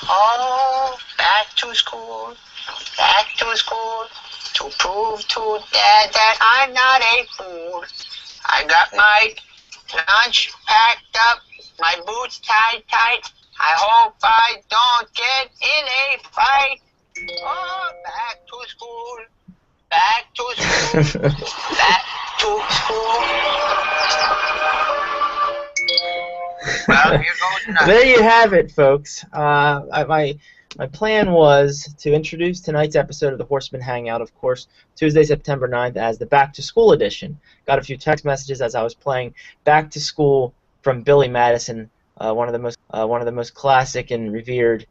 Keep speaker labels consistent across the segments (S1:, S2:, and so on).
S1: Oh, back to school, to prove to Dad that I'm not a fool. I got my lunch packed up, my boots tied tight. I hope I don't get in a fight. Oh, back to school, back to school, back to school. Well, here goes nothing.
S2: There you have it, folks. My plan was to introduce tonight's episode of the Horsemen Hangout, of course, Tuesday, September 9th, as the Back to School edition. Got a few text messages as I was playing Back to School from Billy Madison, one of the most classic and revered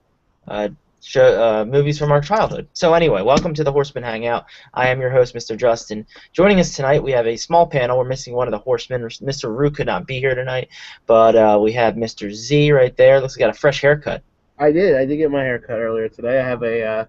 S2: movies from our childhood. So anyway, welcome to the Horsemen Hangout. I am your host, Mr. Justin. Joining us tonight, we have a small panel. We're missing one of the horsemen. Mr. Rue could not be here tonight, but we have Mr. Z right there. Looks like he got a fresh haircut.
S3: I did get my hair cut earlier today. I have a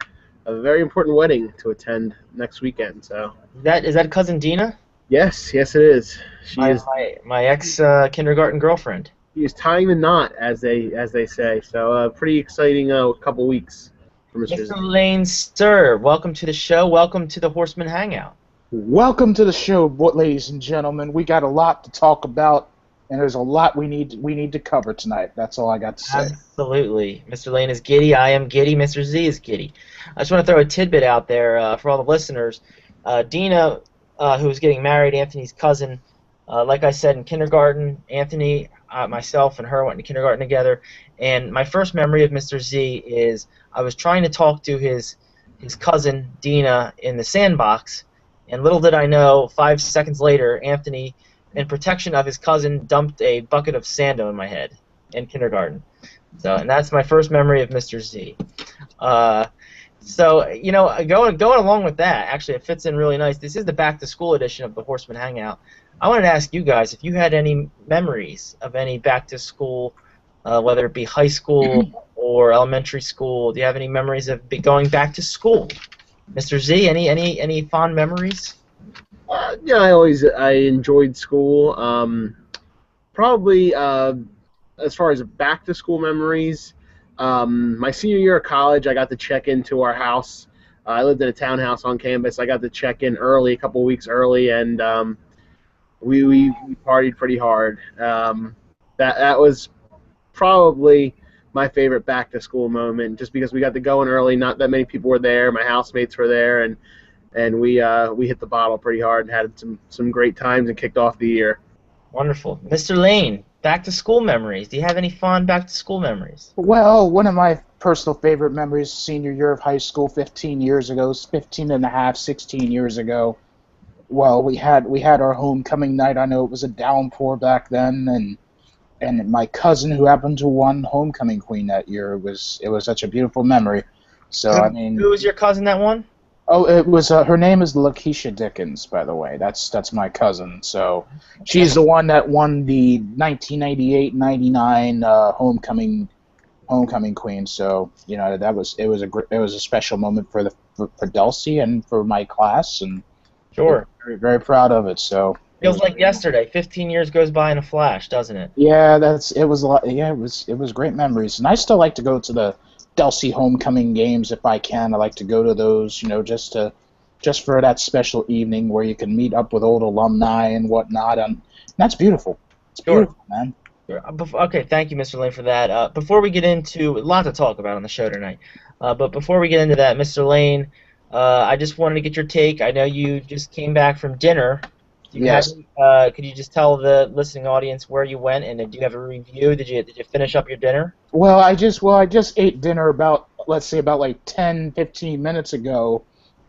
S3: very important wedding to attend next weekend. So
S2: Is that cousin Dina?
S3: yes, it is.
S2: My ex kindergarten girlfriend.
S3: She is tying the knot, as they say. So pretty exciting couple weeks for Mr. Z.
S2: Mr. Lane, sir, welcome to the show. Welcome to the Horsemen Hangout.
S4: Welcome to the show, ladies and gentlemen. We got a lot to talk about, and there's a lot we need to cover tonight. That's all I got to say.
S2: Absolutely. Mr. Lane is giddy. I am giddy. Mr. Z is giddy. I just want to throw a tidbit out there for all the listeners. Dina, who was getting married, Anthony's cousin, like I said, in kindergarten, Anthony, myself, and her went to kindergarten together. And my first memory of Mr. Z is I was trying to talk to his cousin, Dina, in the sandbox, and little did I know, 5 seconds later, Anthony, in protection of his cousin, dumped a bucket of sand on my head in kindergarten. So, and that's my first memory of Mr. Z. So, you know, going along with that, actually, it fits in really nice. This is the back-to-school edition of the Horseman Hangout. I wanted to ask you guys if you had any memories of any back-to-school, whether it be high school or elementary school. Do you have any memories of going back to school? Mr. Z, any fond memories?
S3: Yeah, I enjoyed school. Probably as far as back to school memories, my senior year of college, I got to check into our house. I lived in a townhouse on campus. I got to check in early, a couple weeks early, and we partied pretty hard. That was probably my favorite back to school moment, just because we got to go in early. Not that many people were there. My housemates were there, and we hit the bottle pretty hard and had some great times and kicked off the year.
S2: Wonderful. Mr. Lane, back to school memories. Do you have any fond back to school memories?
S4: Well, one of my personal favorite memories, senior year of high school, 15 years ago, 15 and a half, 16 years ago. Well, we had our homecoming night. I know it was a downpour back then, and my cousin, who happened to won homecoming queen that year, it was such a beautiful memory. So
S2: who was your cousin that won?
S4: Oh, it was her name is Lakeisha Dickens, by the way. That's my cousin. So she's the one that won the 1998-99 homecoming queen. So you know it was a special moment for Dulcie and for my class, and
S2: sure,
S4: very, very proud of it. So
S2: feels like yesterday. 15 years goes by in a flash, doesn't it?
S4: Yeah, it was a lot. Yeah, it was great memories, and I still like to go to the Dulcie homecoming games if I can. I like to go to those, you know, just for that special evening where you can meet up with old alumni and whatnot, and that's beautiful. It's beautiful, man.
S2: Okay, thank you, Mr. Lane, for that. Before we get into a lot to talk about on the show tonight, but before we get into that, Mr. Lane, I just wanted to get your take. I know you just came back from dinner.
S4: Yes.
S2: Could you just tell the listening audience where you went, and do you have a review? Did you finish up your dinner?
S4: Well, I just ate dinner about like 10, 15 minutes ago,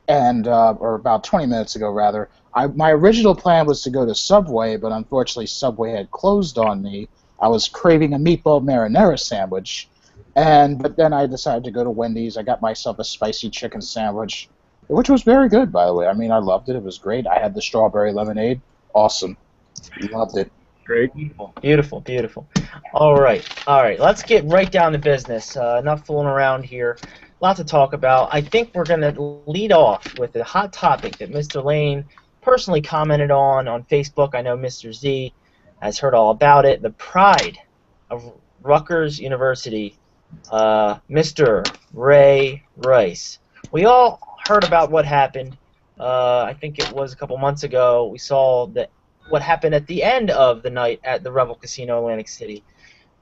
S4: and or about 20 minutes ago rather. My original plan was to go to Subway, but unfortunately Subway had closed on me. I was craving a meatball marinara sandwich, but then I decided to go to Wendy's. I got myself a spicy chicken sandwich, which was very good, by the way. I mean, I loved it. It was great. I had the strawberry lemonade. Awesome. Loved it.
S3: Great.
S2: Beautiful, beautiful. All right. Let's get right down to business. Enough fooling around here. Lot to talk about. I think we're going to lead off with a hot topic that Mr. Lane personally commented on Facebook. I know Mr. Z has heard all about it. The pride of Rutgers University Mr. Ray Rice. We all heard about what happened. I think it was a couple months ago. We saw what happened at the end of the night at the Revel Casino, Atlantic City.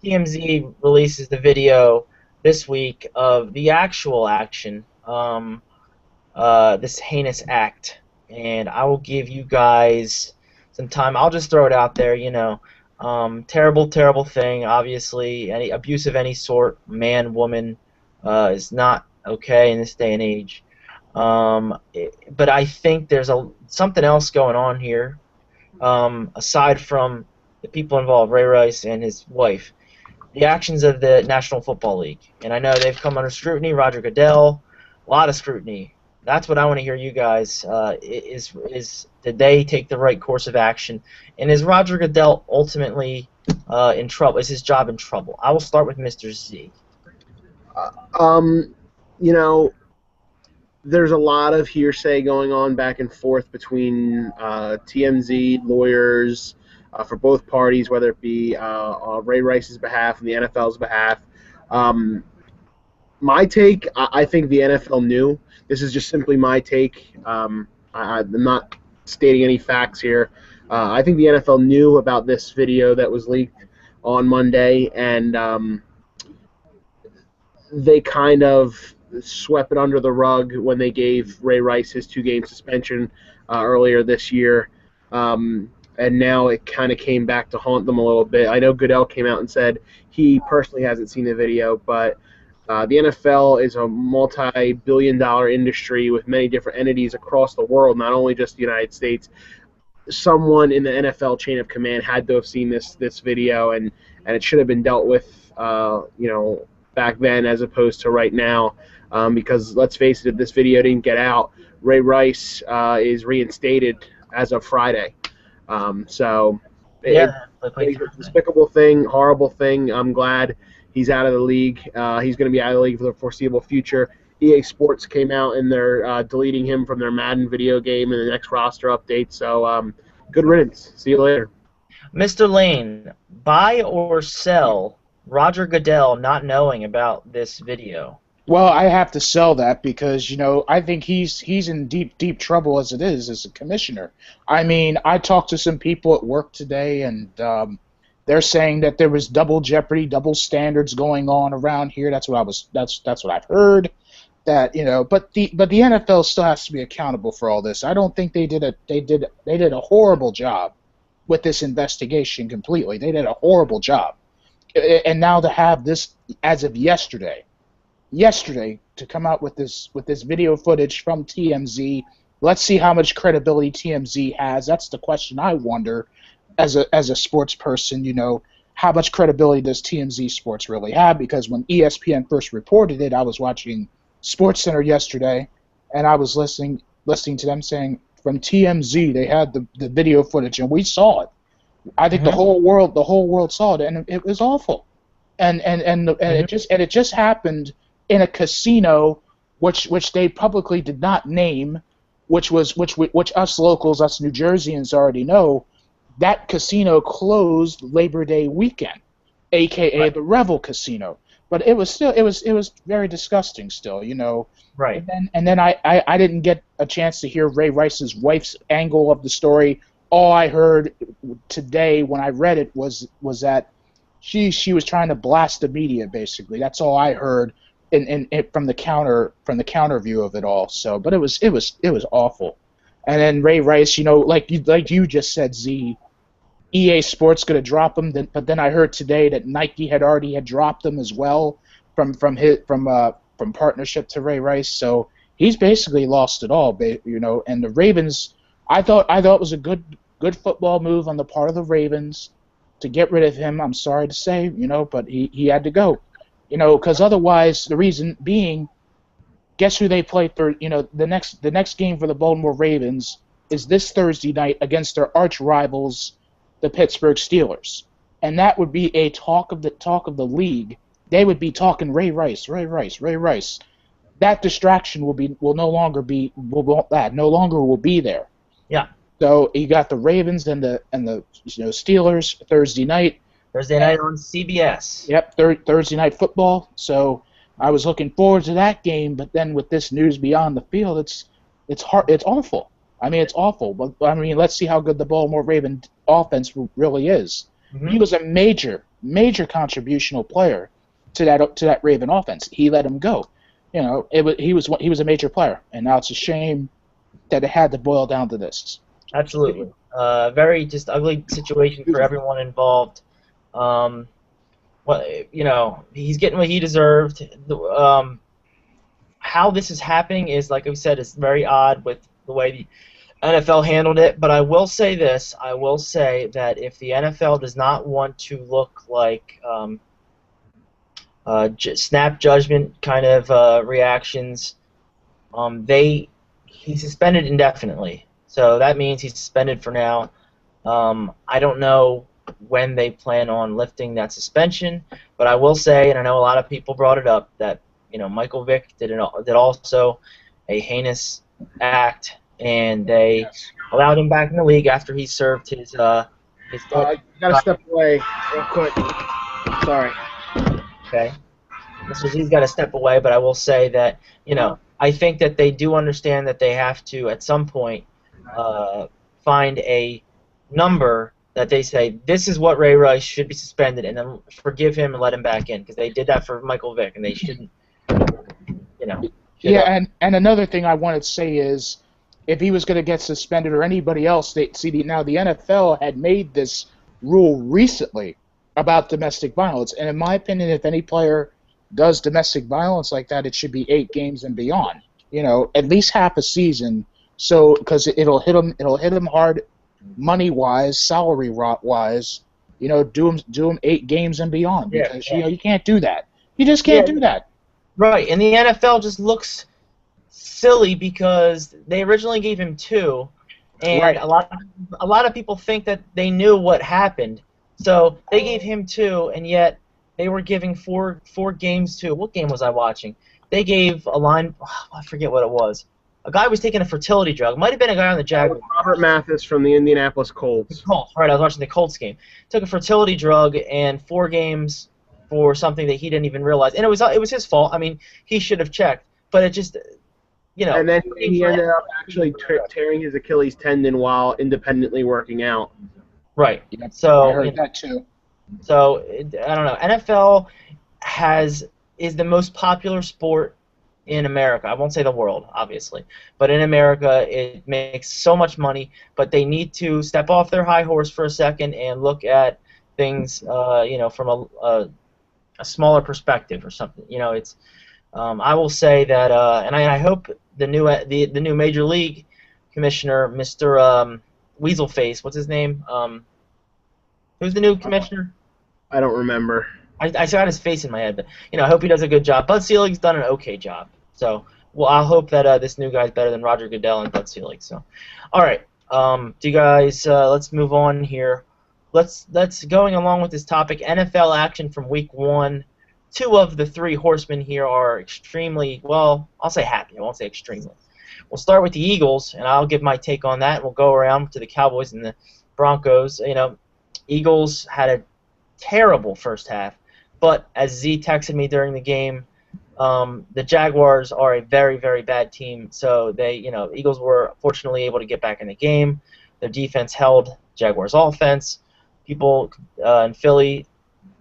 S2: TMZ releases the video this week of the actual action, this heinous act, and I will give you guys some time. I'll just throw it out there, terrible, terrible thing. Obviously, any abuse of any sort, man, woman, is not okay in this day and age. But I think there's something else going on here, aside from the people involved, Ray Rice and his wife. The actions of the National Football League, and I know they've come under scrutiny. Roger Goodell, a lot of scrutiny. That's what I want to hear you guys. Did they take the right course of action? And is Roger Goodell ultimately in trouble? Is his job in trouble? I will start with Mr. Z.
S3: There's a lot of hearsay going on back and forth between TMZ, lawyers for both parties, whether it be on Ray Rice's behalf and the NFL's behalf. My take, I think the NFL knew. This is just simply my take. I'm not stating any facts here. I think the NFL knew about this video that was leaked on Monday, and they kind of swept it under the rug when they gave Ray Rice his 2-game suspension earlier this year. And now it kind of came back to haunt them a little bit. I know Goodell came out and said he personally hasn't seen the video, but the NFL is a multi-billion-dollar industry with many different entities across the world, not only just the United States. Someone in the NFL chain of command had to have seen this video, and it should have been dealt with, back then as opposed to right now. Because let's face it, if this video didn't get out, Ray Rice is reinstated as of Friday. It's a despicable thing, horrible thing. I'm glad he's out of the league. He's going to be out of the league for the foreseeable future. EA Sports came out and they're deleting him from their Madden video game in the next roster update. So good riddance. See you later.
S2: Mr. Lane, buy or sell Roger Goodell not knowing about this video?
S4: Well, I have to sell that because, I think he's in deep trouble as it is as a commissioner. I mean, I talked to some people at work today, and they're saying that there was double jeopardy, double standards going on around here. That's what I've heard. But the NFL still has to be accountable for all this. I don't think they did a horrible job with this investigation completely. They did a horrible job. And now to have this as of yesterday to come out with this video footage from TMZ. Let's see how much credibility TMZ has. That's the question I wonder as a sports person, how much credibility does TMZ Sports really have? Because when ESPN first reported it, I was watching SportsCenter yesterday, and I was listening to them saying from TMZ they had the video footage, and we saw it. I think the whole world saw it, and it was awful. And it just happened in a casino, which they publicly did not name, which us locals, us New Jerseyans already know. That casino closed Labor Day weekend, aka the Revel Casino. But it was very disgusting still, Right. And then I didn't get a chance to hear Ray Rice's wife's angle of the story. All I heard today when I read it was that she was trying to blast the media, basically. That's all I heard from the counter view of it all. So, but it was awful. And then Ray Rice, like you just said, Z, EA Sports going to drop him. But then I heard today that Nike had already dropped him as well from partnership to Ray Rice. So he's basically lost it all, And the Ravens, I thought it was a good football move on the part of the Ravens to get rid of him. I'm sorry to say, but he had to go, because otherwise, the reason being, guess who they play for? The next game for the Baltimore Ravens is this Thursday night against their arch rivals, the Pittsburgh Steelers, and that would be a talk of the league. They would be talking Ray Rice. That distraction will no longer be there.
S2: Yeah.
S4: So you got the Ravens and the Steelers Thursday night.
S2: Thursday night on CBS.
S4: Yep, Thursday night football. So I was looking forward to that game, but then with this news beyond the field, it's hard. It's awful. I mean, it's awful. But I mean, let's see how good the Baltimore Ravens offense really is.
S2: Mm-hmm.
S4: He was a major contributional player to that Raven offense. He let him go. You know, he was a major player, and now it's a shame that it had to boil down to this.
S2: Absolutely, very just ugly situation for everyone involved. He's getting what he deserved. How this is happening is, like I said, is very odd with the way the NFL handled it. But I will say this: I will say that if the NFL does not want to look like snap judgment kind of reactions, he's suspended indefinitely. So that means he's suspended for now. I don't know when they plan on lifting that suspension, but I will say, and I know a lot of people brought it up, that Michael Vick did also a heinous act, and they allowed him back in the league after he served his.
S3: You gotta step away real quick. Sorry.
S2: Okay. Mr. Z's got to step away, but I will say that I think that they do understand that they have to at some point find a number that they say this is what Ray Rice should be suspended, and then forgive him and let him back in, because they did that for Michael Vick, and they shouldn't.
S4: Yeah, and another thing I wanted to say is, if he was going to get suspended or anybody else, now the NFL had made this rule recently about domestic violence, and in my opinion, if any player does domestic violence like that, it should be 8 games and beyond. At least half a season, so because it'll hit him hard, money wise, salary wise. Do him 8 games and beyond, because you can't do that. You just can't do that.
S2: Right, and the NFL just looks silly because they originally gave him 2, and
S4: right.
S2: a lot of people think that they knew what happened, so they gave him 2, and yet they were giving four games to. What game was I watching? They gave a line. I forget what it was. A guy was taking a fertility drug. It might have been a guy on the Jaguars.
S3: Robert Mathis from the Indianapolis Colts.
S2: The Colts, right? I was watching the Colts game. Took a fertility drug and 4 games for something that he didn't even realize, and it was his fault. I mean, he should have checked, but it just,
S3: And then he ended up actually tearing his Achilles tendon while independently working out.
S2: Right. So
S4: I heard that too.
S2: So I don't know. NFL is the most popular sport in America. I won't say the world, obviously, but in America, it makes so much money. But they need to step off their high horse for a second and look at things, from a smaller perspective or something. It's. I will say that, and I hope the new Major League Commissioner, Mr. Weaselface, what's his name? Who's the new commissioner?
S3: I don't remember.
S2: I got his face in my head, but I hope he does a good job. Bud Selig's done an okay job, so I hope that this new guy's better than Roger Goodell and Bud Selig. So, all right, do you guys? Let's move on here. Let's going along with this topic. NFL action from Week 1. 2 of the 3 horsemen here are extremely, well, I'll say happy. I won't say extremely. We'll start with the Eagles, and I'll give my take on that. We'll go around to the Cowboys and the Broncos. Eagles had a terrible first half, but as Z texted me during the game, the Jaguars are a very, very bad team. So Eagles were fortunately able to get back in the game. Their defense held Jaguars' offense. People in Philly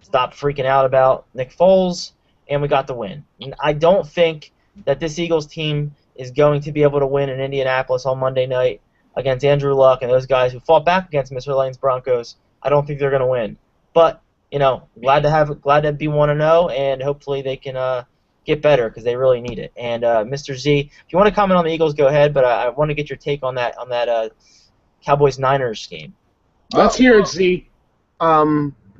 S2: stopped freaking out about Nick Foles, and we got the win. And I don't think that this Eagles team is going to be able to win in Indianapolis on Monday night against Andrew Luck and those guys who fought back against Mr. Lane's Broncos. I don't think they're going to win. But, glad to be 1-0, and hopefully they can get better because they really need it. And Mr. Z, if you want to comment on the Eagles, go ahead, but I want to get your take on that Cowboys-Niners game.
S4: Let's hear it, Z.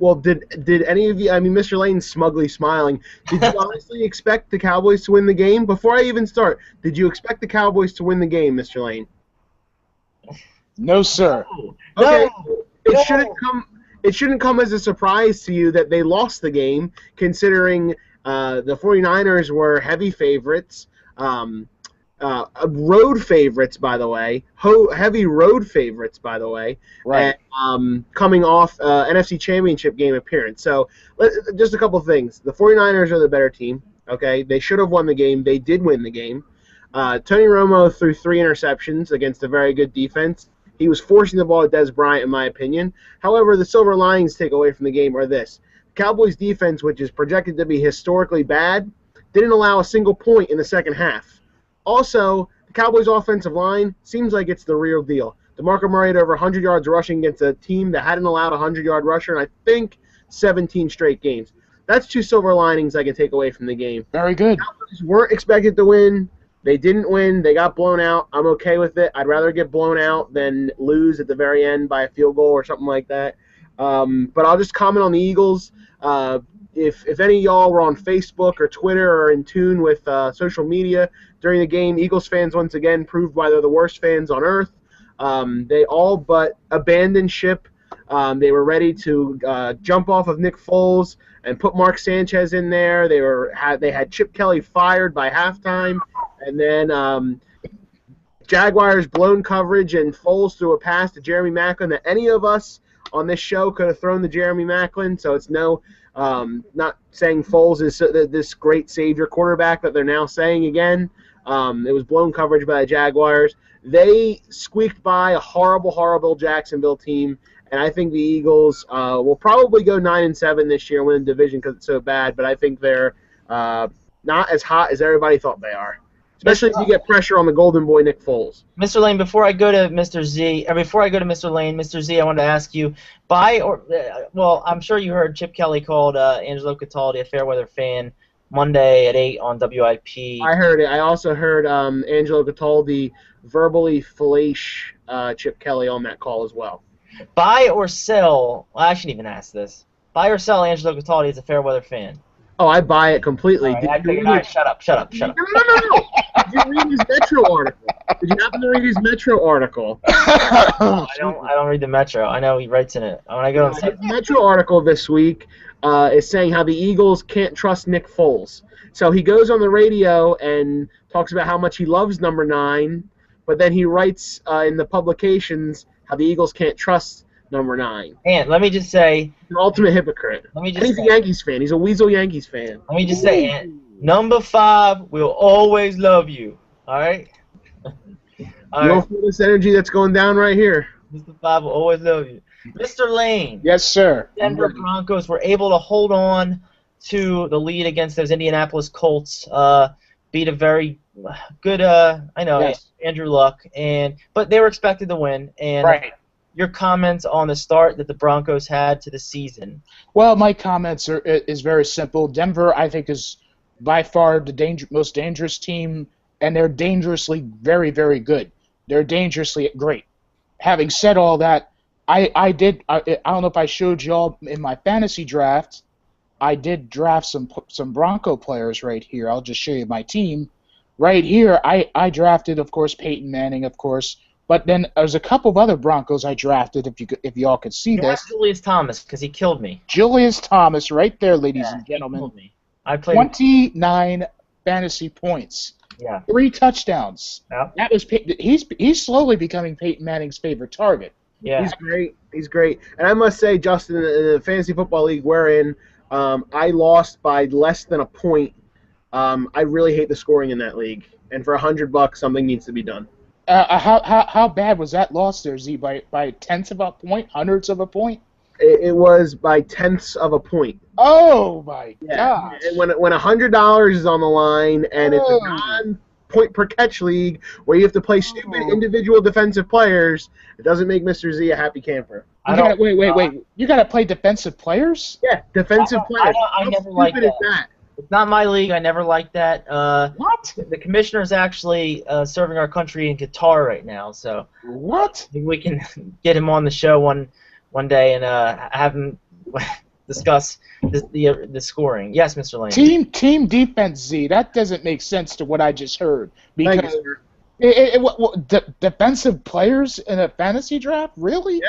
S3: Well, did any of you? I mean, Mr. Lane's smugly smiling. Did you honestly expect the Cowboys to win the game? Before I even start, did you expect the Cowboys to win the game, Mr. Lane?
S4: No, sir.
S3: Okay.
S2: No.
S3: It shouldn't come as a surprise to you that they lost the game, considering the 49ers were heavy favorites. road favorites, by the way, heavy road favorites, by the way,
S4: Right.
S3: and coming off NFC Championship game appearance. So just a couple of things. The 49ers are the better team. Okay, they should have won the game. They did win the game. Tony Romo threw 3 interceptions against a very good defense. He was forcing the ball at Dez Bryant, in my opinion. However, the silver linings take away from the game are this. The Cowboys' defense, which is projected to be historically bad, didn't allow a single point in the second half. Also, the Cowboys' offensive line seems like it's the real deal. DeMarco Murray had over 100 yards rushing against a team that hadn't allowed a 100-yard rusher in, I think, 17 straight games. That's 2 silver linings I can take away from the game.
S4: Very good.
S3: The Cowboys weren't expected to win. They didn't win. They got blown out. I'm okay with it. I'd rather get blown out than lose at the very end by a field goal or something like that. But I'll just comment on the Eagles. If any of y'all were on Facebook or Twitter or in tune with social media during the game, Eagles fans once again proved why they're the worst fans on earth. They all but abandoned ship. They were ready to jump off of Nick Foles and put Mark Sanchez in there. They had Chip Kelly fired by halftime, and then Jaguars blown coverage and Foles threw a pass to Jeremy Maclin that any of us on this show could have thrown to Jeremy Maclin. So it's not saying Foles is this great savior quarterback that they're now saying again. It was blown coverage by the Jaguars. They squeaked by a horrible, horrible Jacksonville team, and I think the Eagles will probably go 9-7 this year, win the division because it's so bad. But I think they're not as hot as everybody thought they are, especially if you get pressure on the Golden Boy Nick Foles.
S2: Mr. Lane, before I go to Mr. Z, or before I go to Mr. Lane, Mr. Z, I wanted to ask you, I'm sure you heard Chip Kelly called Angelo Cataldi a Fairweather fan Monday at 8 on WIP.
S3: I heard it. I also heard Angelo Cataldi verbally fellate Chip Kelly on that call as well.
S2: Buy or sell, well, I shouldn't even ask this. Buy or sell Angelo Cataldi as a Fairweather fan?
S3: Oh, I buy it completely.
S2: All right, shut up.
S3: No. Did you read his Metro article? Did you happen to read his Metro article?
S2: I don't read the Metro. I know he writes in it. When I go
S3: his Metro article this week is saying how the Eagles can't trust Nick Foles. So he goes on the radio and talks about how much he loves number 9, but then he writes in the publications how the Eagles can't trust number 9.
S2: And let me just say,
S3: an ultimate hypocrite. He's a Yankees fan. He's a Weasel Yankees fan.
S2: Let me just say, Ant, number 5 will always love you. All right.
S3: You don't feel this energy that's going down right here.
S2: Mr. 5 will always love you. Mr. Lane.
S4: Yes, sir.
S2: Denver Broncos were able to hold on to the lead against those Indianapolis Colts. Beat a very good,
S4: Yes.
S2: Andrew Luck, but they were expected to win. And
S4: Right.
S2: Your comments on the start that the Broncos had to the season?
S4: Well, my comments is very simple. Denver, I think, is by far the most dangerous team, and they're dangerously very, very good. They're dangerously great. Having said all that, I don't know if I showed y'all in my fantasy draft. I did draft some Bronco players right here. I'll just show you my team. Right here, I drafted, of course, Peyton Manning, of course. But then there's a couple of other Broncos I drafted, if y'all could see this.
S2: Julius Thomas, because he killed me.
S4: Julius Thomas, right there, ladies and gentlemen.
S2: He killed me. I played
S4: 29 fantasy points.
S2: Yeah.
S4: 3 touchdowns.
S2: Yeah.
S4: That was he's slowly becoming Peyton Manning's favorite target.
S2: Yeah.
S3: He's great. And I must say, Justin, in the fantasy football league we're in, I lost by less than a point. I really hate the scoring in that league. And for $100, something needs to be done.
S4: How bad was that loss there, Z? By tenths of a point? Hundreds of a point?
S3: It was by tenths of a point.
S4: Oh, my gosh.
S3: And when $100 is on the line and it's a non-point per catch league where you have to play stupid individual defensive players, it doesn't make Mr. Z a happy camper.
S4: Wait. You got to play defensive players?
S3: Yeah, defensive players.
S2: I never liked that. It's not my league. I never liked that.
S4: What?
S2: The commissioner's actually serving our country in Qatar right now, so
S4: what?
S2: Maybe we can get him on the show one day and have him discuss the scoring. Yes, Mr. Lane.
S4: Team defense, Z. That doesn't make sense to what I just heard. Because defensive players in a fantasy draft? Really?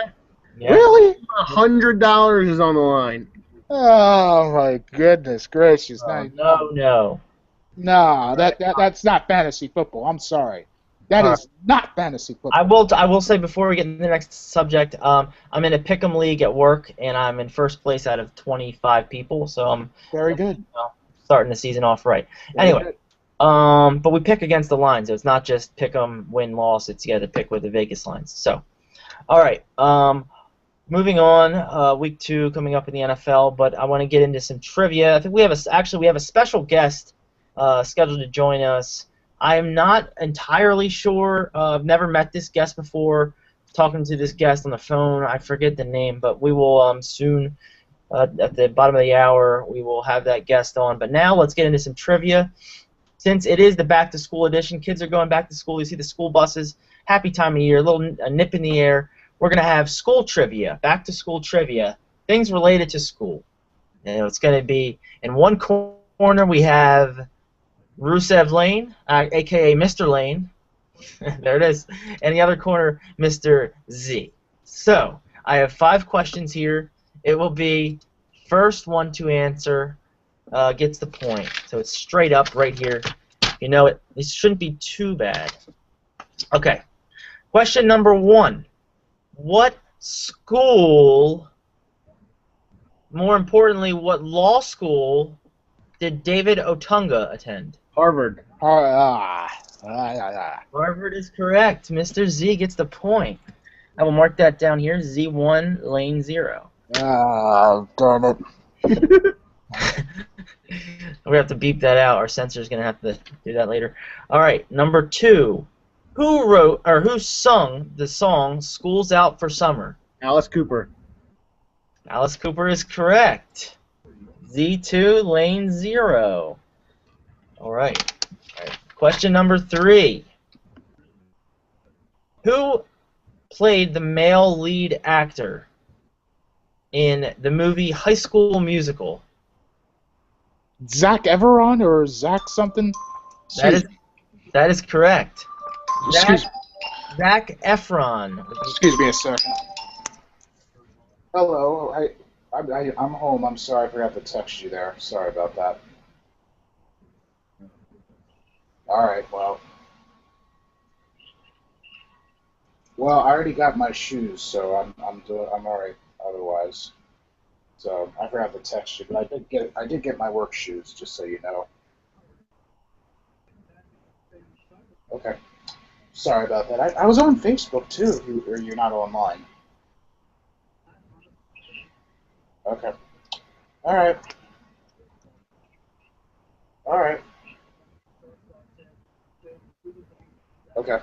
S3: Yeah.
S4: Really?
S3: $100 is on the line.
S4: Oh my goodness gracious!
S2: No.
S4: No, that's not fantasy football. I'm sorry. That is not fantasy football.
S2: I will say before we get into the next subject, I'm in a pick'em league at work, and I'm in first place out of 25 people, so I'm
S4: very good.
S2: Starting the season off right.
S4: Very
S2: Anyway,
S4: good.
S2: but we pick against the lines. So it's not just pick'em win loss. It's you got to pick with the Vegas lines. So, all right. Moving on, week 2 coming up in the NFL, but I want to get into some trivia. I think we have a special guest scheduled to join us. I am not entirely sure. I've never met this guest before. Talking to this guest on the phone, I forget the name, but we will soon, at the bottom of the hour, we will have that guest on. But now let's get into some trivia. Since it is the back-to-school edition, kids are going back to school. You see the school buses. Happy time of year, a nip in the air. We're going to have school trivia, back-to-school trivia, things related to school. And it's going to be in one corner we have Rusev Lane, a.k.a. Mr. Lane. There it is. And the other corner, Mr. Z. So, I have 5 questions here. It will be first one to answer gets the point. So it's straight up right here. You know it. This shouldn't be too bad. Okay. Question number 1. What school, more importantly, what law school did David Otunga attend?
S3: Harvard.
S2: Harvard is correct. Mr. Z gets the point. I will mark that down here. Z1, lane 0.
S4: Darn it.
S2: We have to beep that out. Our censor's going to have to do that later. All right, number 2. Who sung the song School's Out for Summer?
S3: Alice Cooper.
S2: Alice Cooper is correct. Z2, lane 0. All right. Question number 3. Who played the male lead actor in the movie High School Musical?
S4: Zac Efron or Zac something?
S2: That is correct.
S4: Excuse
S2: Zac Efron.
S4: Excuse me a second. Hello, I'm home. I'm sorry, I forgot to text you there. Sorry about that. All right, well, I already got my shoes, so I'm all right otherwise. So I forgot to text you, but I did get my work shoes, just so you know. Okay. Sorry about that. I was on Facebook too. Or you're not online. Okay. All right. All right. Okay.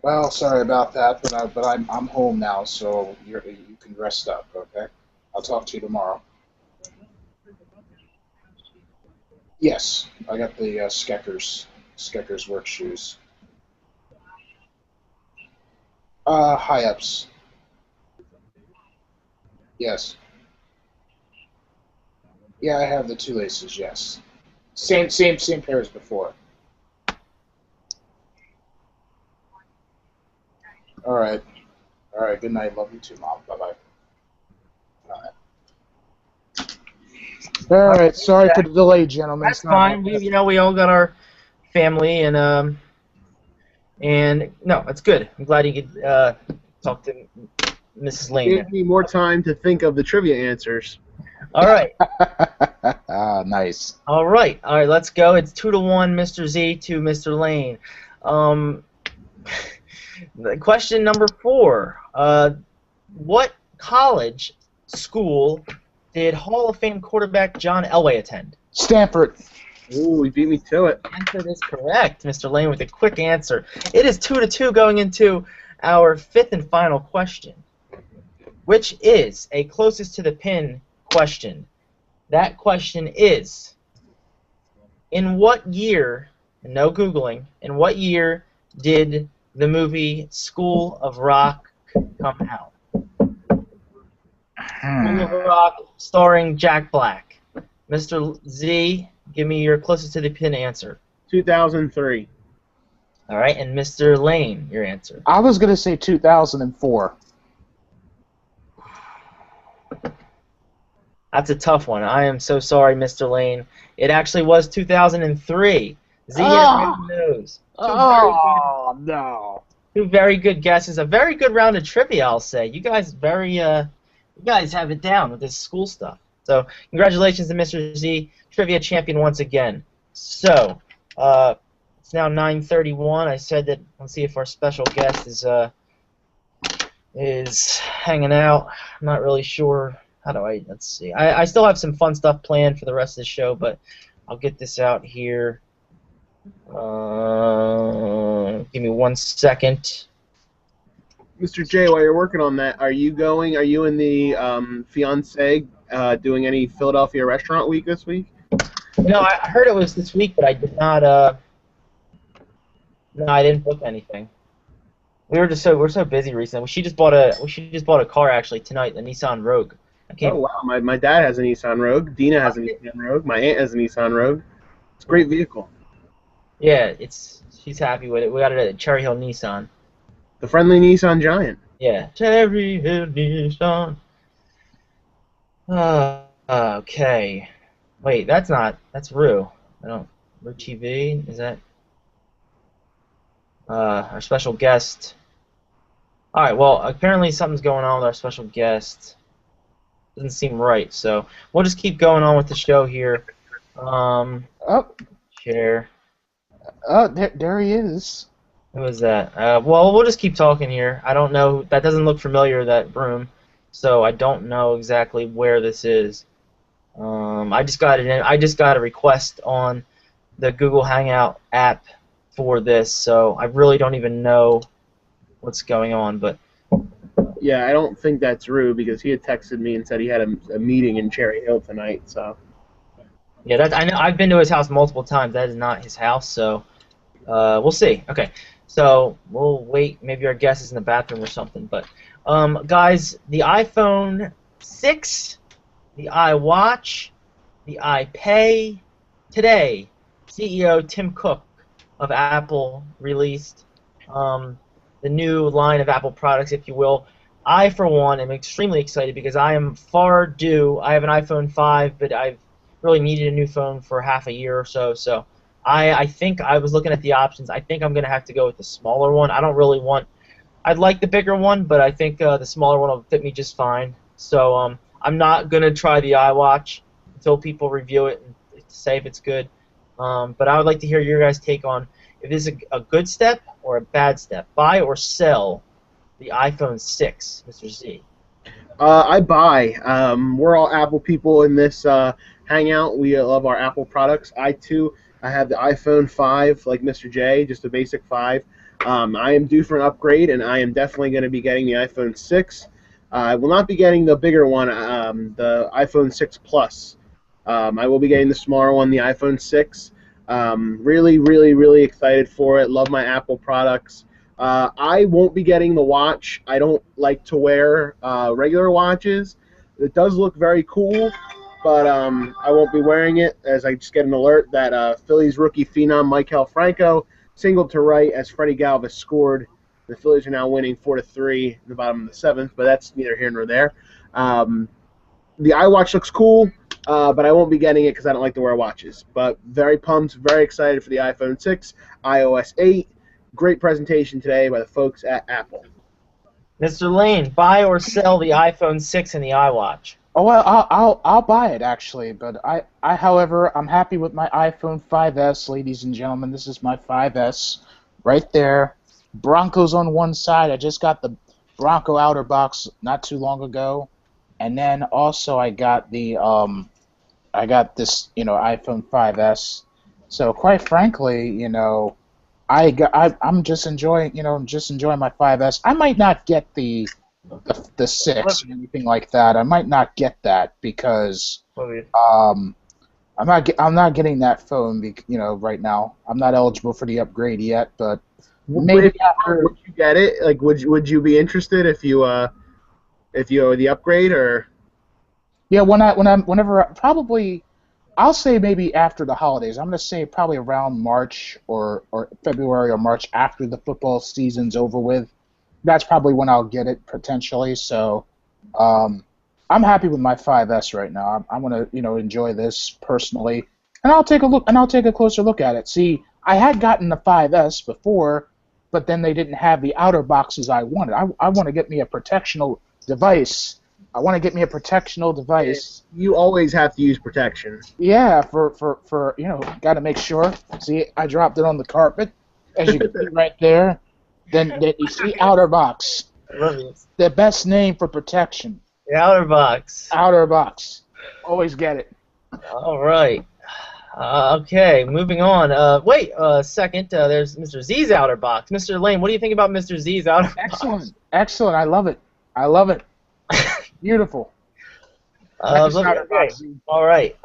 S4: Well, sorry about that, but I'm home now, so you can rest up. Okay. I'll talk to you tomorrow. Yes, I got the Skechers work shoes. High ups. Yes. Yeah, I have the 2 laces. Yes. Same pair as before. All right. Good night. Love you too, Mom. Bye bye. All right. Sorry for the delay, gentlemen.
S2: That's fine. We all got our family and no, it's good. I'm glad you could talk to Mrs. Lane.
S3: Give me more time to think of the trivia answers.
S2: All right.
S4: Nice.
S2: All right. Let's go. It's 2-1, Mr. Z to Mr. Lane. Question number 4. What college school did Hall of Fame quarterback John Elway attend?
S4: Stanford.
S3: Ooh, he beat me to it.
S2: Answer is correct, Mr. Lane, with a quick answer. It is 2-2 going into our 5th and final question, which is a closest to the pin question. That question is, in what year, no Googling, in what year did the movie School of Rock come out? School of Rock starring Jack Black. Mr. Z, give me your closest to the pin answer.
S3: 2003.
S2: All right, and Mr. Lane, your answer.
S4: I was going to say 2004.
S2: That's a tough one. I am so sorry, Mr. Lane. It actually was 2003. Z has right on the nose.
S4: No.
S2: Two very good guesses. A very good round of trivia, I'll say. You guys you guys have it down with this school stuff. So congratulations to Mr. Z, trivia champion once again. So it's now 9:31. I said that. Let's see if our special guest is hanging out. I'm not really sure. How do I? Let's see. I still have some fun stuff planned for the rest of the show, but I'll get this out here. Give me 1 second.
S3: Mr. J, while you're working on that, are you in the fiancé doing any Philadelphia Restaurant Week this week?
S2: No, I heard it was this week, but I did not. No, I didn't book anything. We're so busy recently. She just bought a car actually tonight, the Nissan Rogue.
S3: Oh wow, my dad has a Nissan Rogue. Dina has a Nissan Rogue. My aunt has a Nissan Rogue. It's a great vehicle.
S2: Yeah, she's happy with it. We got it at Cherry Hill Nissan.
S3: The friendly Nissan Giant.
S2: Yeah, Cherry Hill Nissan. Okay. Wait, that's Rue. Rue TV, is that our special guest? All right, well, apparently something's going on with our special guest. Doesn't seem right, so we'll just keep going on with the show here. Share.
S4: Oh, there he is.
S2: Who is that? Well, we'll just keep talking here. I don't know. That doesn't look familiar, that room, so I don't know exactly where this is. I just got a request on the Google Hangout app for this, so I really don't even know what's going on. But
S3: yeah, I don't think that's Rue because he had texted me and said he had a meeting in Cherry Hill tonight. So
S2: yeah, I know. I've been to his house multiple times. That is not his house, so we'll see. Okay, so we'll wait. Maybe our guest is in the bathroom or something. But guys, the iPhone 6, the iWatch, the iPay. Today, CEO Tim Cook of Apple released the new line of Apple products, if you will. I, for one, am extremely excited because I am far due. I have an iPhone 5, but I've really needed a new phone for half a year or so. So I think I was looking at the options. I think I'm going to have to go with the smaller one. I don't really want – I'd like the bigger one, but I think the smaller one will fit me just fine. So I'm not going to try the iWatch until people review it and say if it's good. But I would like to hear your guys' take on if this is a good step or a bad step. Buy or sell the iPhone 6, Mr. Z.
S3: I buy. We're all Apple people in this hangout. We love our Apple products. I have the iPhone 5, like Mr. J, just a basic 5. I am due for an upgrade, and I am definitely going to be getting the iPhone 6. I will not be getting the bigger one, the iPhone 6 Plus. I will be getting the smaller one, the iPhone 6. Really, really, really excited for it. Love my Apple products. I won't be getting the watch. I don't like to wear regular watches. It does look very cool, but I won't be wearing it as I just get an alert that Phillies rookie phenom Maikel Franco singled to right as Freddie Galvis scored. The Phillies are now winning 4-3 in the bottom of the 7th, but that's neither here nor there. The iWatch looks cool, but I won't be getting it because I don't like to wear watches. But very pumped, very excited for the iPhone 6, iOS 8. Great presentation today by the folks at Apple.
S2: Mr. Lane, buy or sell the iPhone 6 and the iWatch?
S4: Oh, well, I'll buy it actually, but however, I'm happy with my iPhone 5S, ladies and gentlemen. This is my 5S, right there. Broncos on one side. I just got the Bronco outer box not too long ago, and then also I got this iPhone 5S. So quite frankly, I'm just enjoying my 5S. I might not get the 6 or anything like that. I might not get that because I'm not getting that phone right now. I'm not eligible for the upgrade yet, but maybe after.
S3: Would you get it? Like, would you be interested if you the upgrade or?
S4: Yeah, whenever probably. I'll say maybe after the holidays. I'm going to say probably around March or February or March after the football season's over with. That's probably when I'll get it potentially. So, I'm happy with my 5S right now. I'm gonna, enjoy this personally, and I'll take a look, and I'll take a closer look at it. See, I had gotten the 5S before, but then they didn't have the outer boxes I wanted. I want to get me a protectional device. I want to get me a protectional device.
S3: You always have to use protection.
S4: Yeah, for got to make sure. See, I dropped it on the carpet, as you can see right there. Then you see outer box. The best name for protection.
S2: The outer box.
S4: Outer box. Always get it.
S2: All right. Okay, moving on. Wait a second. There's Mr. Z's outer box. Mr. Lane, what do you think about Mr. Z's outer box?
S4: Excellent. Excellent. I love it. I love it. Beautiful.
S2: Outer box. All right.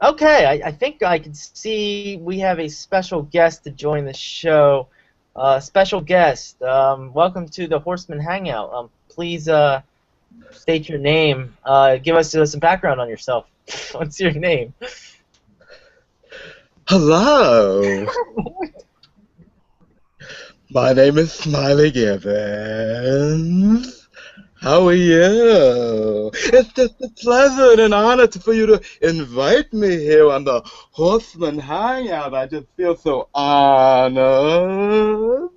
S2: Okay, I think I can see we have a special guest to join the show. Special guest. Welcome to the Horsemen Hangout. Please state your name. Give us some background on yourself. What's your name?
S5: Hello. My name is Smiley Gibbons. How are you? It's just a pleasure and an honor for you to invite me here on the Horseman Hangout. I just feel so honored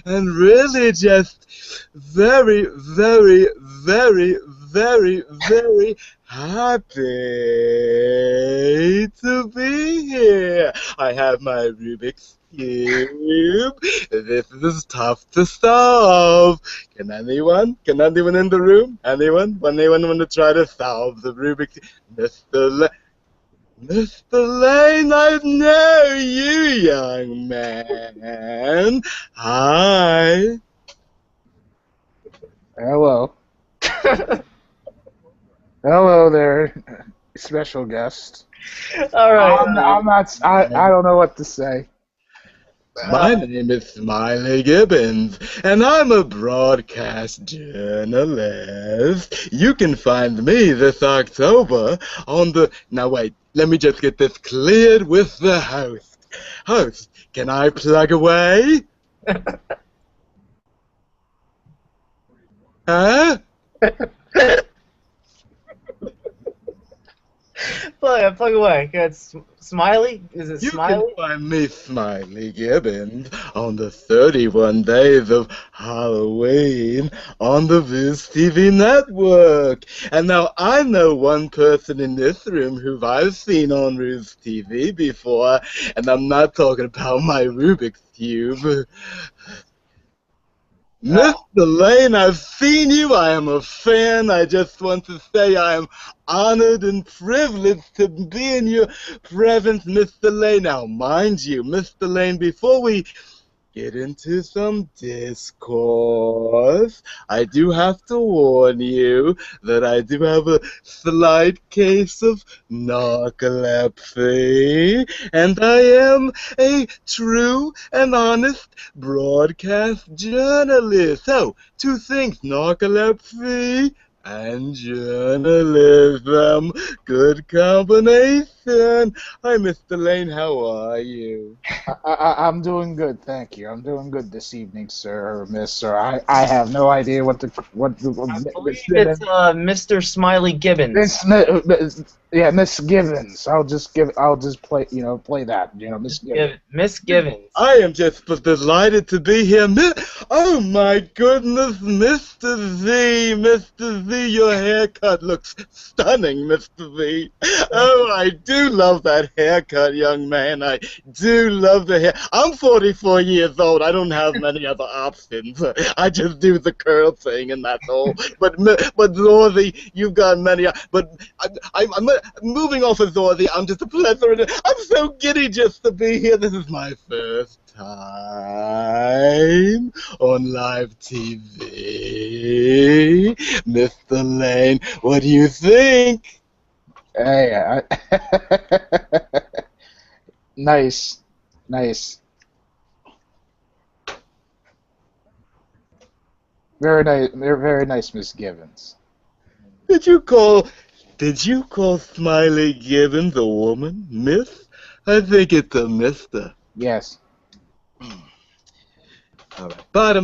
S5: and really just very, very, very, very, very happy to be here. I have my Rubik's Cube. This is tough to solve. Can anyone in the room? Anyone want to try to solve the Rubik's Cube? Mr. Lane, I know you, young man. Hi.
S4: Hello. Hello there, special guest.
S2: All right.
S4: I'm not. I don't know what to say.
S5: My name is Smiley Gibbons, and I'm a broadcast journalist. You can find me this October on the... Now wait, let me just get this cleared with the host. Host, can I plug away? Huh?
S2: Plug away. Good. Smiley? Is it Smiley?
S5: You can find me, Smiley Gibbons, on the 31 days of Halloween on the Viz TV network. And now I know one person in this room who I've seen on Viz TV before, and I'm not talking about my Rubik's Cube. Mr. Lane, I've seen you. I am a fan. I just want to say I am honored and privileged to be in your presence, Mr. Lane. Now, mind you, Mr. Lane, before we get into some discourse, I do have to warn you that I do have a slight case of narcolepsy, and I am a true and honest broadcast journalist. So, two things, narcolepsy and journalism. Good combination. Hi, Mr. Lane. How are you?
S4: I'm doing good, thank you. I'm doing good this evening, sir or miss, sir. I have no idea what
S2: I believe it's Mr. Smiley Gibbons.
S4: Miss Gibbons. I'll just play that, Miss Gibbons.
S2: Miss Gibbons.
S5: I am just delighted to be here. Oh my goodness, Mr. Z, Mr. Z, your haircut looks stunning, Mr. Z. Oh, I do love that haircut, young man. I do love the hair. I'm 44 years old. I don't have many other options. I just do the curl thing, and that's all. But Zorzi, you've got many. But I'm moving off of Zorzi. I'm just a pleasure. I'm so giddy just to be here. This is my first time on live TV. Mr. Lane, what do you think?
S4: Hey, nice. Very nice, Miss Gibbons.
S5: Did you call Smiley Gibbons a woman, Miss? I think it's a Mister.
S4: Yes.
S5: All right, but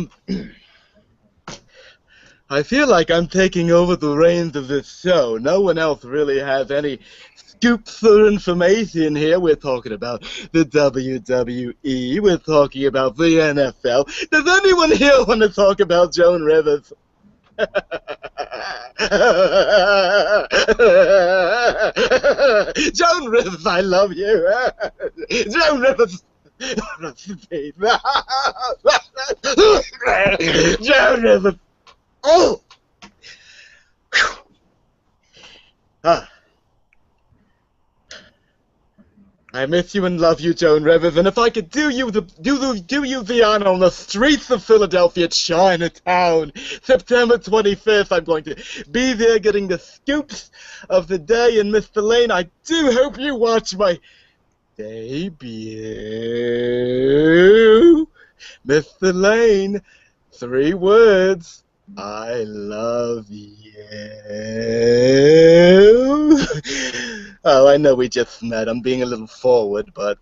S5: I feel like I'm taking over the reins of this show. No one else really has any scoops or information here. We're talking about the WWE. We're talking about the NFL. Does anyone here want to talk about Joan Rivers? Joan Rivers, I love you. Joan Rivers. Joan Rivers. Oh! Ah. I miss you and love you, Joan Rivers, and if I could do you the honor on the streets of Philadelphia, Chinatown, September 25th, I'm going to be there getting the scoops of the day, and Mr. Lane, I do hope you watch my debut. Mr. Lane, 3 words. I love you. Oh, I know we just met. I'm being a little forward, but...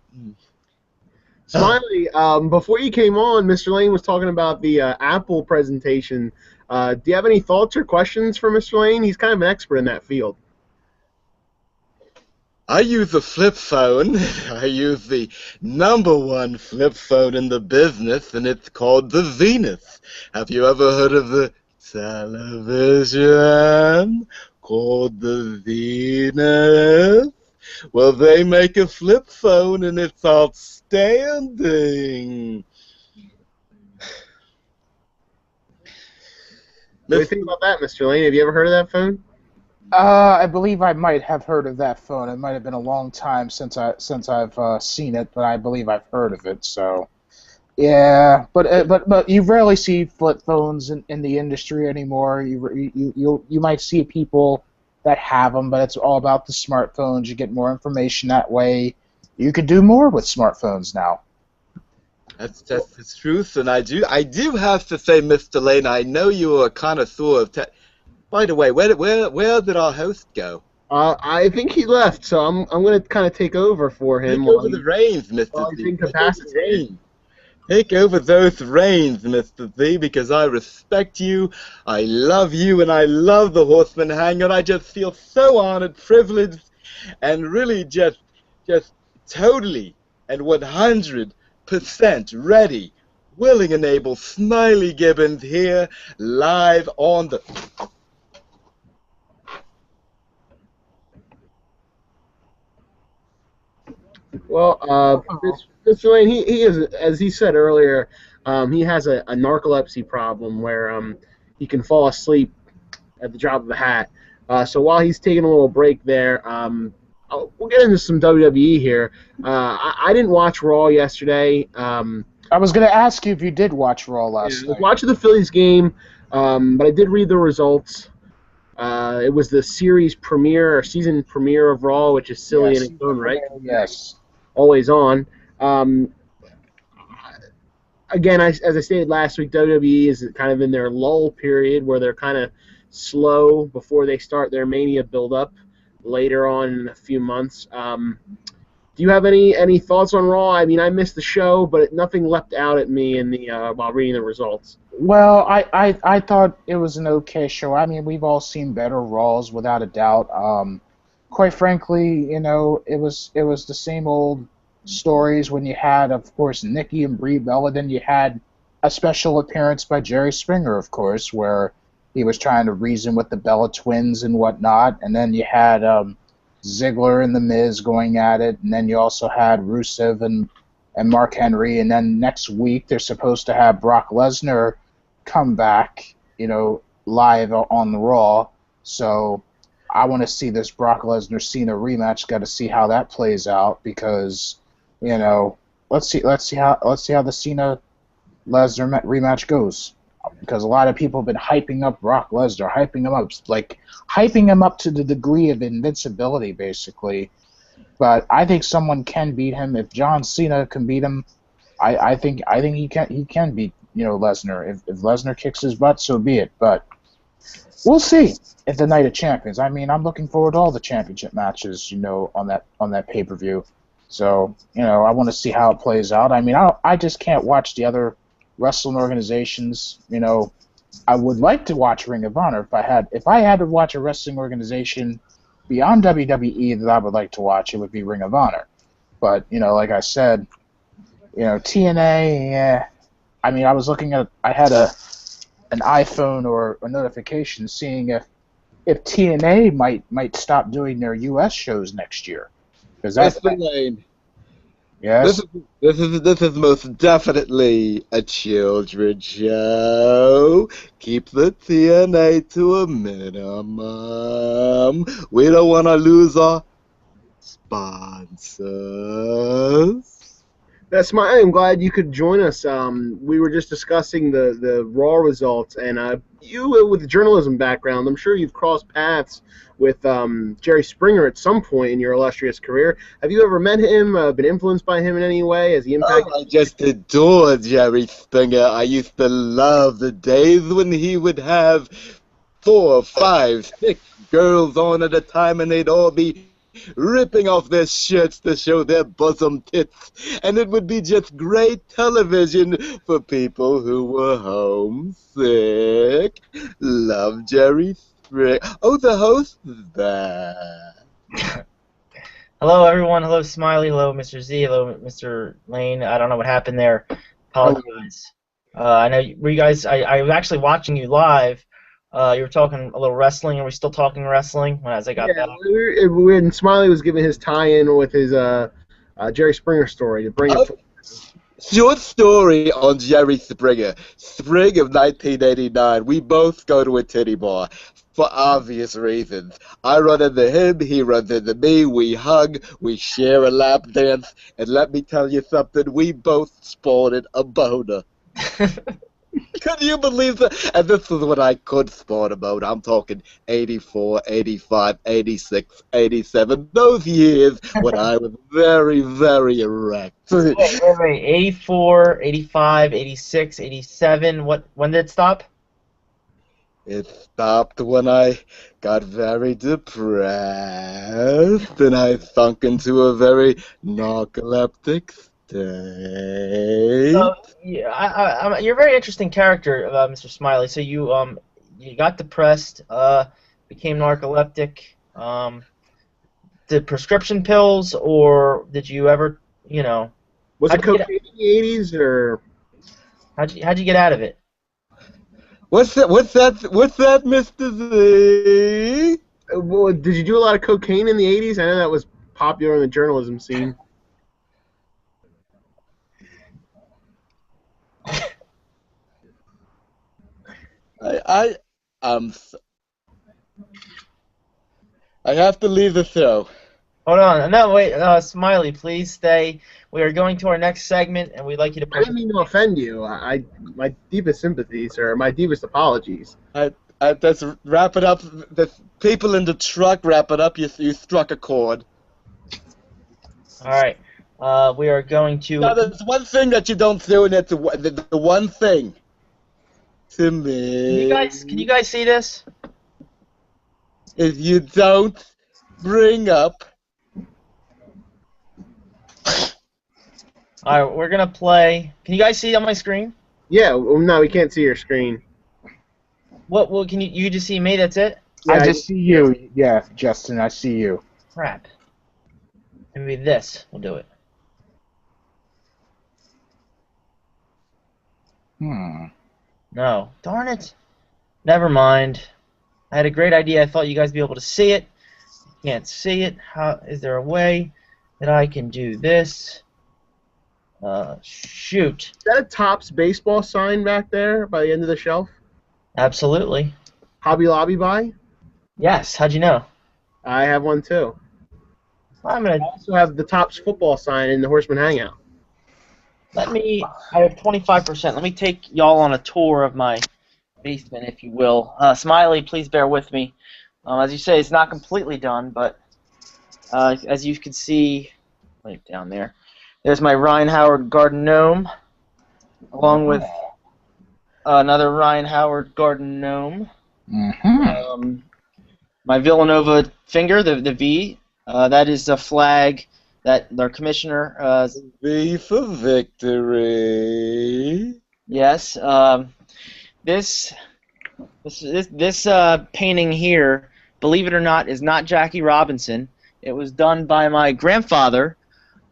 S3: Smiley, before you came on, Mr. Lane was talking about the Apple presentation. Do you have any thoughts or questions for Mr. Lane? He's kind of an expert in that field.
S5: I use a flip phone. I use the #1 flip phone in the business, and it's called the Zenith. Have you ever heard of the television called the Zenith? Well, they make a flip phone, and it's outstanding.
S3: What do you think about that, Mr. Lane? Have you ever heard of that phone?
S4: I believe I might have heard of that phone. It might have been a long time since I've seen it, but I believe I've heard of it. So, yeah, but you rarely see flip phones in the industry anymore. You might see people that have them, but it's all about the smartphones. You get more information that way. You can do more with smartphones now.
S5: That's the truth, and I do have to say, Mr. Lane, I know you are a connoisseur of tech. By the way, where did our host go?
S3: I think he left, so I'm going to kind of take over for him.
S5: Take over the reins, Mr. Z. Take over those reins, Mr. Z, because I respect you, I love you, and I love the Horsemen Hangout. I just feel so honored, privileged, and really just totally and 100% ready, willing, and able. Smiley Gibbons here, live on the...
S3: Well, Mr. Lane, he is, as he said earlier, he has a narcolepsy problem where he can fall asleep at the drop of a hat. So while he's taking a little break there, we'll get into some WWE here. I didn't watch Raw yesterday.
S4: I was going to ask you if you did watch Raw last night.
S3: I was watching the Phillies game, but I did read the results. It was the series premiere or season premiere of Raw, which is silly in its own right.
S4: Yes.
S3: Always on. Again, as I stated last week, WWE is kind of in their lull period where they're kind of slow before they start their Mania build-up later on in a few months. Do you have any thoughts on Raw? I mean, I missed the show, but nothing leapt out at me in the while reading the results.
S4: Well, I thought it was an okay show. I mean, we've all seen better Raws without a doubt. Quite frankly, you know, it was the same old stories when you had, of course, Nikki and Brie Bella. Then you had a special appearance by Jerry Springer, of course, where he was trying to reason with the Bella twins and whatnot. And then you had Ziggler and The Miz going at it. And then you also had Rusev and Mark Henry. And then next week they're supposed to have Brock Lesnar come back, you know, live on the Raw. So I want to see this Brock Lesnar Cena rematch. Got to see how that plays out because, you know, let's see how the Cena Lesnar rematch goes. Because a lot of people have been hyping up Brock Lesnar, hyping him up to the degree of invincibility, basically. But I think someone can beat him. If John Cena can beat him, I think he can beat, you know, Lesnar. If Lesnar kicks his butt, so be it. But we'll see at the Night of Champions. I mean, I'm looking forward to all the championship matches, you know, on that pay-per-view. So, you know, I want to see how it plays out. I mean, I just can't watch the other wrestling organizations, you know, I would like to watch Ring of Honor. If I had to watch a wrestling organization beyond WWE that I would like to watch, it would be Ring of Honor. But like I said, TNA. I mean, I was looking at. I had an iPhone or a notification seeing if TNA might stop doing their U.S. shows next year.
S5: Mr. Lane,
S4: Yes.
S5: this is most definitely a children's show. Keep the TNA to a minimum. We don't want to lose our sponsors.
S3: That's I'm glad you could join us. We were just discussing the Raw results, and you with a journalism background, I'm sure you've crossed paths with Jerry Springer at some point in your illustrious career. Have you ever met him, been influenced by him in any way? Has he impacted?
S5: I just adore Jerry Springer. I used to love the days when he would have 4, 5, 6 girls on at a time, and they'd all be ripping off their shirts to show their bosom tits, and it would be just great television for people who were homesick. Love Jerry Springer. Oh, the host is back.
S2: Hello, everyone. Hello, Smiley. Hello, Mr. Z. Hello, Mr. Lane. I don't know what happened there. Apologize. I know you guys. I was actually watching you live. You were talking a little wrestling. Are we still talking wrestling? As I got back.
S3: When Smiley was giving his tie-in with his Jerry Springer story to bring it.
S5: Short story on Jerry Springer. Spring of 1989. We both go to a titty bar for obvious reasons. I run into him, he runs into me, we hug, we share a lap dance, and let me tell you something, we both sported a boner. Could you believe that? And this is when I could sport a boner. I'm talking 84, 85, 86, 87. Those years when I was very, very erect.
S2: Wait. 84, 85, 86, 87. When did it stop?
S5: It stopped when I got very depressed and I sunk into a very narcoleptic state.
S2: Yeah, you're a very interesting character, Mr. Smiley. So you got depressed, became narcoleptic. Did prescription pills, or did you ever,
S3: Was it cocaine in the 80s, or
S2: how'd you get out of it?
S5: What's that, Mr. Z?
S3: Well, did you do a lot of cocaine in the 80s? I know that was popular in the journalism scene.
S5: I have to leave the show.
S2: Hold on. No, wait. Smiley, please stay. We are going to our next segment, and we'd like you to...
S3: I didn't mean to offend you. My deepest sympathies, or my deepest apologies.
S5: Let's wrap it up. The people in the truck, wrap it up. You struck a chord.
S2: All right. We are going to...
S5: Now, there's one thing that you don't do, and it's the one thing. To me...
S2: Can you guys see this?
S5: If you don't bring up...
S2: All right, we're going to play... Can you guys see on my screen?
S3: Yeah, no, we can't see your screen.
S2: What? Well, can you just see me? That's it?
S3: Yeah,
S4: I just see you. Yeah, Justin, I see you.
S2: Crap. Maybe this will do it. No. Darn it. Never mind. I had a great idea. I thought you guys would be able to see it. You can't see it. How is there a way that I can do this? Shoot.
S3: Is that a Topps baseball sign back there by the end of the shelf?
S2: Absolutely.
S3: Hobby Lobby buy?
S2: Yes. How'd you know?
S3: I have one too.
S2: I'm gonna
S3: I also have the Topps football sign in the Horsemen Hangout.
S2: I have 25%. Let me take y'all on a tour of my basement, if you will. Smiley, please bear with me. As you say, it's not completely done, but as you can see, right down there, there's my Ryan Howard Garden Gnome, along with another Ryan Howard Garden Gnome. My Villanova finger, the V, that is a flag that their commissioner...
S5: V for victory.
S2: Yes. This This painting here, believe it or not, is not Jackie Robinson. It was done by my grandfather,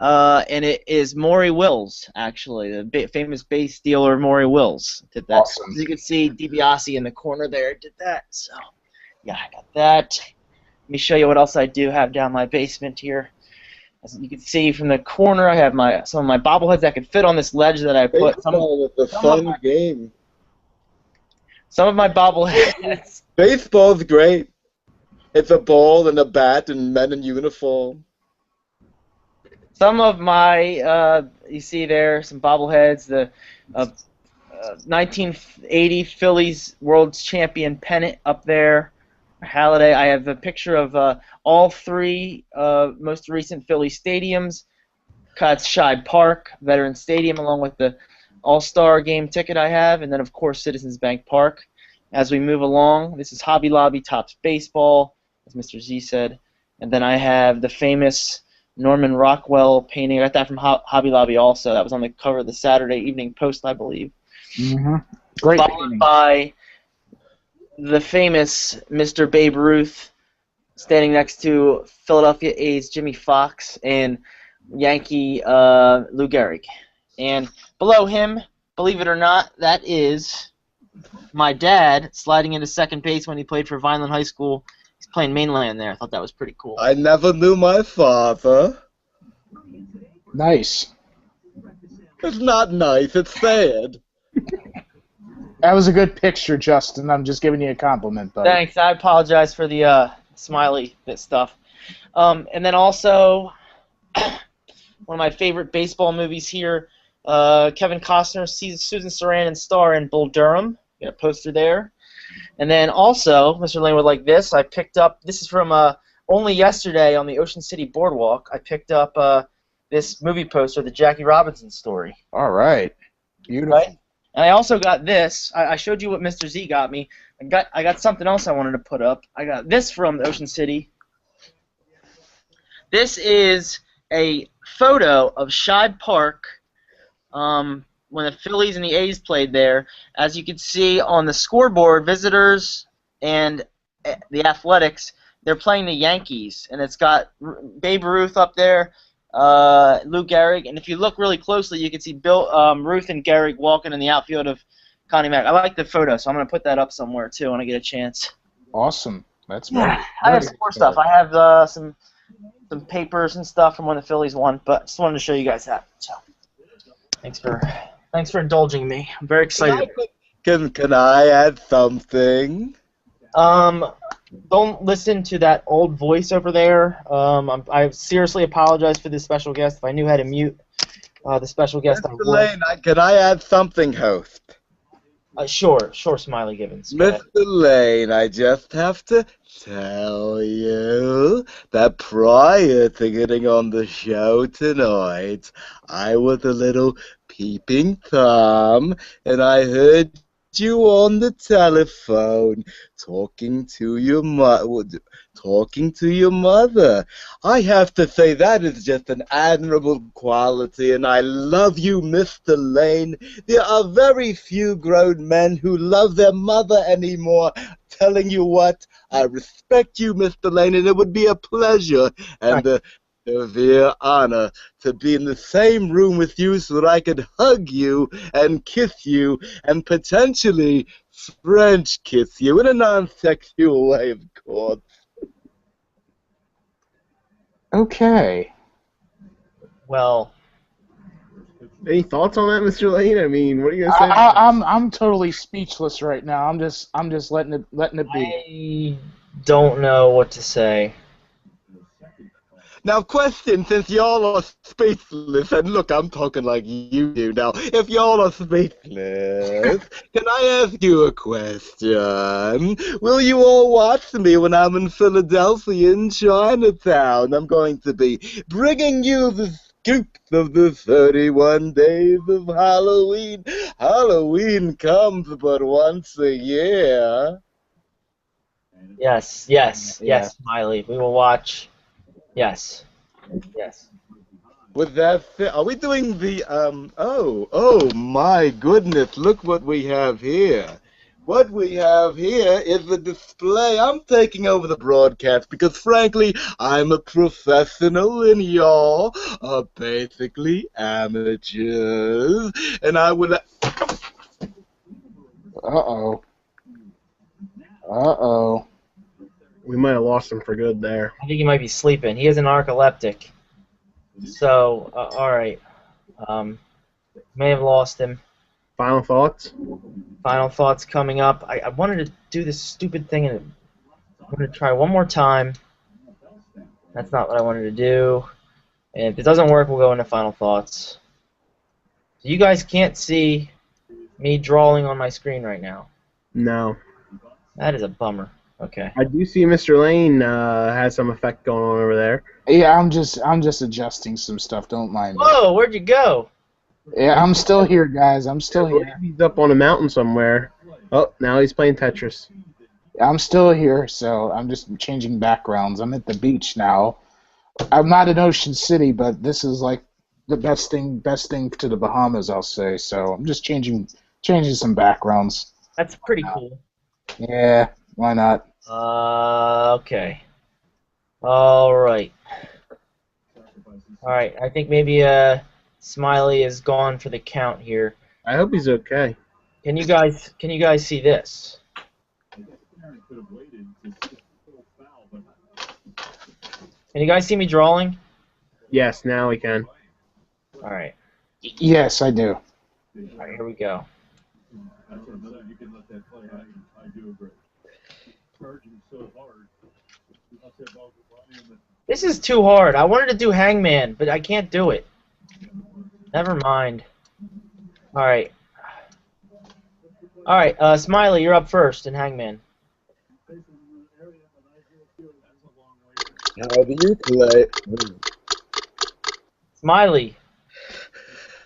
S2: and it is Maury Wills, actually, the famous bass dealer Maury Wills did that.
S4: Awesome.
S2: As you can see, DiBiase in the corner there did that. So, yeah, I got that. Let me show you what else I do have down my basement here. As you can see from the corner, I have some of my bobbleheads that could fit on this ledge that I put.
S5: Baseball is a fun game.
S2: Some of my bobbleheads.
S5: Baseball's great. It's a ball and a bat and men in uniform.
S2: Some of my, you see there, some bobbleheads, the 1980 Phillies World Champion pennant up there. Halliday. I have a picture of all three most recent Philly stadiums. That's Shibe Park, Veterans Stadium, along with the All-Star game ticket I have, and then, of course, Citizens Bank Park. As we move along, this is Hobby Lobby Topps Baseball, as Mr. Z said. And then I have the famous Norman Rockwell painting. I got that from Hobby Lobby also. That was on the cover of the Saturday Evening Post, I believe.
S4: Mm-hmm. Great
S2: Followed
S4: painting.
S2: by the famous Mr. Babe Ruth standing next to Philadelphia A's Jimmy Fox and Yankee Lou Gehrig. And below him, believe it or not, that is my dad sliding into second base when he played for Vineland High School. He's playing mainland there. I thought that was pretty cool.
S5: I never knew my father.
S4: Nice.
S5: It's not nice, it's sad.
S4: That was a good picture, Justin. I'm just giving you a compliment, buddy.
S2: Thanks. I apologize for the smiley bit stuff. And then also, one of my favorite baseball movies here, Kevin Costner, Susan Sarandon star in Bull Durham. Got a poster there. And then also, Mr. Lane would like this. I picked up, this is from only yesterday on the Ocean City Boardwalk. I picked up this movie poster, the Jackie Robinson story.
S4: All right. Beautiful.
S2: Right? And I also got this. I showed you what Mr. Z got me. I got something else I wanted to put up. I got this from Ocean City. This is a photo of Shibe Park when the Phillies and the A's played there. As you can see on the scoreboard, visitors and the Athletics, they're playing the Yankees. And it's got Babe Ruth up there, Lou Gehrig, and if you look really closely, you can see Ruth and Gehrig walking in the outfield of Connie Mack. I like the photo, so I'm going to put that up somewhere, too, when I get a chance.
S4: Awesome. That's
S2: I have some more stuff. I have some papers and stuff from when the Phillies won, but just wanted to show you guys that. So, thanks for indulging me. I'm very excited.
S5: Can I add something?
S2: Don't listen to that old voice over there. I seriously apologize for this special guest. If I knew how to mute the special guest, I
S5: Mr.
S2: would.
S5: Lane, can I add something, host?
S2: Sure, Smiley Gibbons. Go ahead.
S5: Mr. Lane, I just have to tell you that prior to getting on the show tonight, I was a little peeping Tom, and I heard you on the telephone talking to your mother. I have to say that is just an admirable quality, and I love you, Mr. Lane. There are very few grown men who love their mother anymore. Telling you what, I respect you, Mr. Lane, and it would be a pleasure and a severe honor to be in the same room with you so that I could hug you and kiss you and potentially French kiss you in a non-sexual way, of course.
S4: Okay.
S2: Well,
S3: Any thoughts on that, Mr. Lane? I mean, what are you gonna say?
S4: I'm totally speechless right now. I'm just letting it be.
S2: I don't know what to say.
S5: Now, question, since y'all are spaceless, and look, I'm talking like you do now. If y'all are spaceless, can I ask you a question? Will you all watch me when I'm in Philadelphia in Chinatown? I'm going to be bringing you the scoop of the 31 days of Halloween. Halloween comes but once a year.
S2: Yes, Smiley. We will watch. Yes.
S5: With that, are we doing the, oh my goodness, look what we have here. What we have here is the display. I'm taking over the broadcast because, frankly, I'm a professional and y'all are basically amateurs. And I would...
S4: Uh-oh. Uh-oh.
S3: We might have lost him for good there.
S2: I think he might be sleeping. He is an narcoleptic. So, all right. May have lost him.
S3: Final thoughts?
S2: Final thoughts coming up. I wanted to do this stupid thing, and I'm going to try one more time. That's not what I wanted to do. And if it doesn't work, we'll go into final thoughts. So you guys can't see me drawing on my screen right now.
S3: No.
S2: That is a bummer. Okay.
S3: I do see Mr. Lane has some effect going on over there.
S4: Yeah, I'm just adjusting some stuff. Don't mind me.
S2: Whoa, where'd you go?
S4: Yeah, I'm still here, guys. I'm still here.
S3: He's up on a mountain somewhere. Oh, now he's playing Tetris.
S4: I'm still here, so I'm just changing backgrounds. I'm at the beach now. I'm not in Ocean City, but this is like the best thing to the Bahamas, I'll say. So I'm just changing some backgrounds.
S2: That's pretty cool.
S4: Yeah, why not?
S2: Okay. All right. All right. I think maybe Smiley is gone for the count here.
S3: I hope he's okay.
S2: Can you guys see this? Can you guys see me drawing?
S3: Yes, now we can.
S2: All right.
S4: Yes, I do.
S2: All right, here we go. This is too hard. I wanted to do Hangman, but I can't do it. Never mind. All right. All right, Smiley, you're up first in Hangman.
S5: How do you play?
S2: Smiley.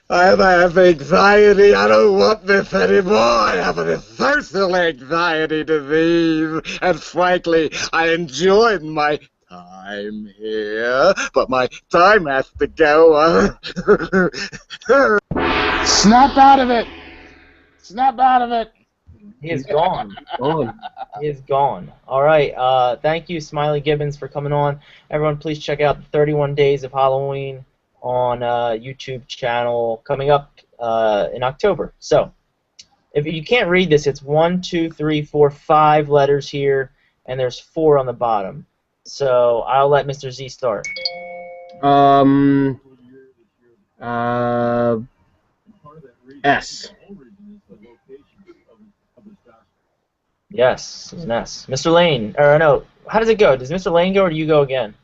S5: I have anxiety. I don't want this anymore. I have a social anxiety disease. And frankly, I enjoyed my time here, but my time has to go.
S4: Snap out of it! Snap out of it!
S2: He is gone.
S3: On.
S2: He is gone. All right. Thank you, Smiley Gibbons, for coming on. Everyone, please check out the 31 Days of Halloween on YouTube channel coming up in October. So, if you can't read this, it's 1, 2, 3, 4, 5 letters here, and there's 4 on the bottom. So I'll let Mr. Z start.
S3: S.
S2: Yes, it's an S. Mr. Lane, or no, how does it go? Does Mr. Lane go, or do you go again?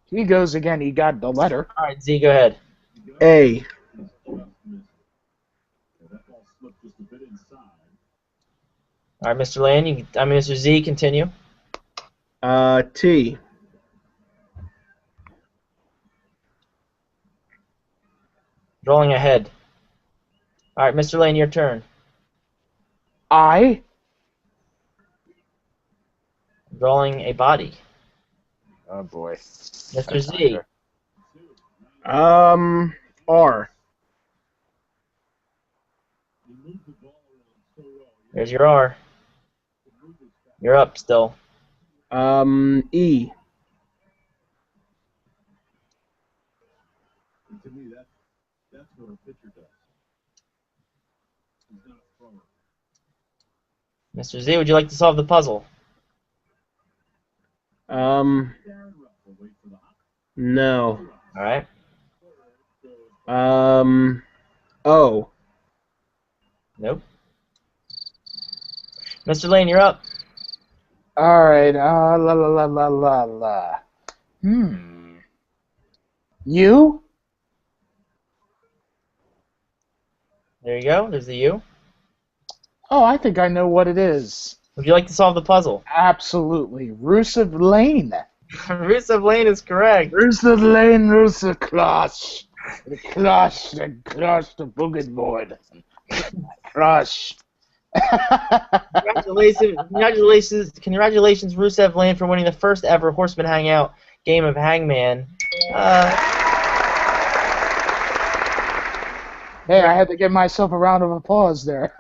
S4: He goes again. He got the letter.
S2: All right, Z, go ahead.
S3: A.
S2: All right, Mr. Lane, Mr. Z, continue.
S3: T.
S2: Rolling ahead. All right, Mr. Lane, your turn.
S4: I.
S2: Drawing a body.
S4: Oh boy.
S2: Mr. Z.
S3: R.
S2: There's your R. You're up still.
S3: E.
S2: Mr. Z, would you like to solve the puzzle?
S3: No.
S2: All right.
S3: O.
S2: Nope. Mr. Lane, you're up.
S4: All right. La la la la la la. You?
S2: There you go. There's the U.
S4: Oh, I think I know what it is.
S2: Would you like to solve the puzzle?
S4: Absolutely. Rusev Lane.
S2: Rusev Lane is correct.
S4: Rusev Lane, Rusev Crush. The crush the boogie board. Crush.
S2: Congratulations, Rusev Lane, for winning the first ever Horsemen Hangout game of Hangman.
S4: Hey, I had to give myself a round of applause there.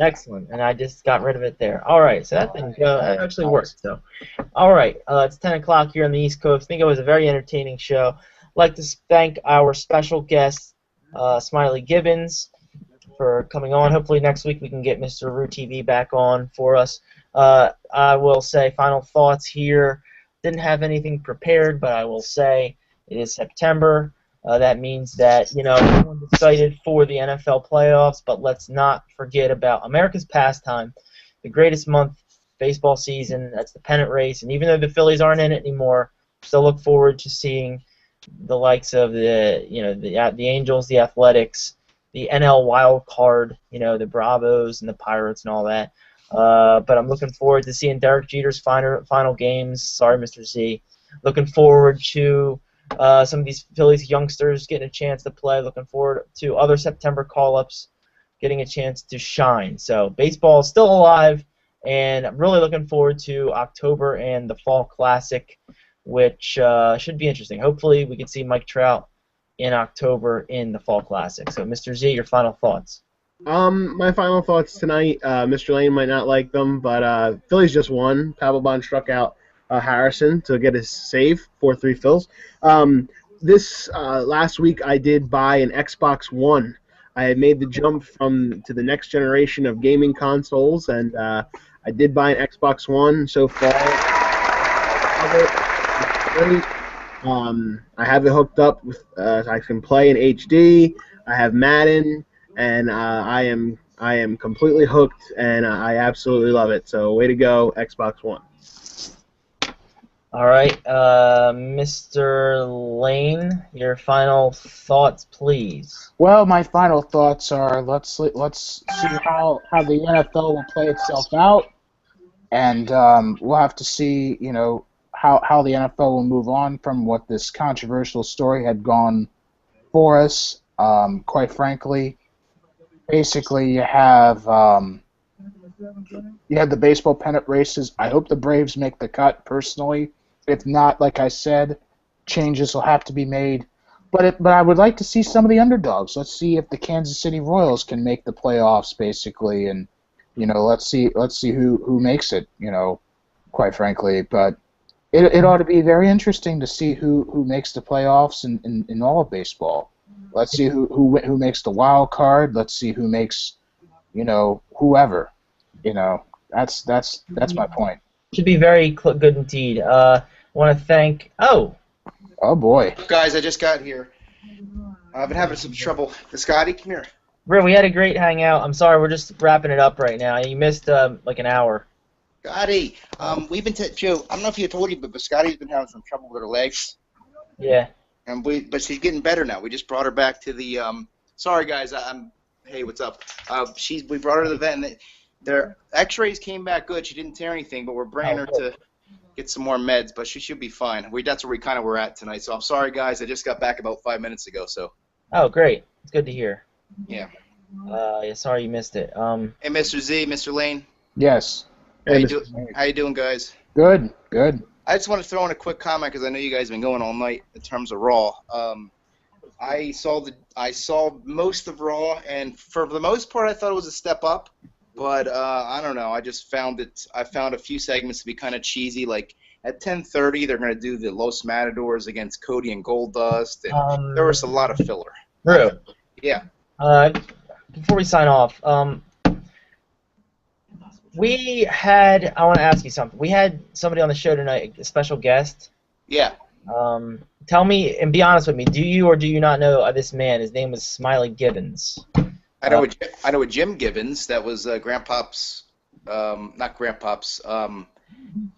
S2: Excellent, and I just got rid of it there. All right, so that actually worked. So, all right, it's 10 o'clock here on the East Coast. I think it was a very entertaining show. I'd like to thank our special guest, Smiley Gibbons, for coming on. Hopefully next week we can get Mr. Roo TV back on for us. I will say final thoughts here. Didn't have anything prepared, but I will say it is September. That means that, everyone's excited for the NFL playoffs, but let's not forget about America's pastime, the greatest month, baseball season. That's the pennant race, and even though the Phillies aren't in it anymore, still look forward to seeing the likes of the Angels, the Athletics, the NL wild card, the Bravos and the Pirates and all that. But I'm looking forward to seeing Derek Jeter's final games. Sorry, Mr. Z. Looking forward to some of these Phillies youngsters getting a chance to play. Looking forward to other September call-ups getting a chance to shine. So baseball is still alive, and I'm really looking forward to October and the Fall Classic, which should be interesting. Hopefully we can see Mike Trout in October in the Fall Classic. So, Mr. Z, your final thoughts.
S3: My final thoughts tonight, Mr. Lane might not like them, but Phillies just won. Papelbon struck out Harrison to get his save, 4-3 Phils. This last week I did buy an Xbox One. I had made the jump to the next generation of gaming consoles, and I did buy an Xbox One so far. I have it hooked up with. I can play in HD. I have Madden, and I am completely hooked, and I absolutely love it. So way to go, Xbox One.
S2: All right, Mr. Lane, your final thoughts, please.
S4: Well, my final thoughts are let's see how the NFL will play itself out, and we'll have to see how the NFL will move on from what this controversial story had gone for us. Quite frankly, basically you have the baseball pennant races. I hope the Braves make the cut personally. If not, like I said, changes will have to be made. But I would like to see some of the underdogs. Let's see if the Kansas City Royals can make the playoffs, basically, and let's see who makes it. Quite frankly, but it ought to be very interesting to see who makes the playoffs in all of baseball. Let's see who makes the wild card. Let's see who makes whoever. That's my point.
S2: Should be very good indeed. I want to thank. Oh
S4: boy.
S6: Guys, I just got here. I've been having some trouble. Scotty, come here.
S2: Bro, we had a great hangout. I'm sorry, we're just wrapping it up right now. You missed like an hour.
S6: Scotty, we've been Joe. I don't know if you told you, but Scotty's been having some trouble with her legs.
S2: Yeah.
S6: But she's getting better now. We just brought her back to the. Sorry guys, Hey, what's up? We brought her to the vet, and their X-rays came back good. She didn't tear anything, but we're bringing her to get some more meds. But she should be fine. That's where we kind of were at tonight. So I'm sorry guys. I just got back about 5 minutes ago. So.
S2: Oh, great. It's good to hear.
S6: Yeah.
S2: Yeah. Sorry you missed it.
S6: Hey, Mr. Z, Mr. Lane.
S4: Yes.
S6: How you doing, guys?
S4: Good.
S6: I just want to throw in a quick comment because I know you guys have been going all night in terms of Raw. I saw most of Raw, and for the most part, I thought it was a step up. But I don't know. I just found I found a few segments to be kind of cheesy. Like at 10:30, they're going to do the Los Matadors against Cody and Goldust, and there was a lot of filler.
S2: Drew.
S6: Yeah.
S2: Before we sign off, I want to ask you something. We had somebody on the show tonight, a special guest.
S6: Yeah.
S2: Tell me, and be honest with me, do you or do you not know this man? His name was Smiley Gibbons.
S6: I know a Jim Gibbons. That was Grandpop's, not Grandpop's, Joe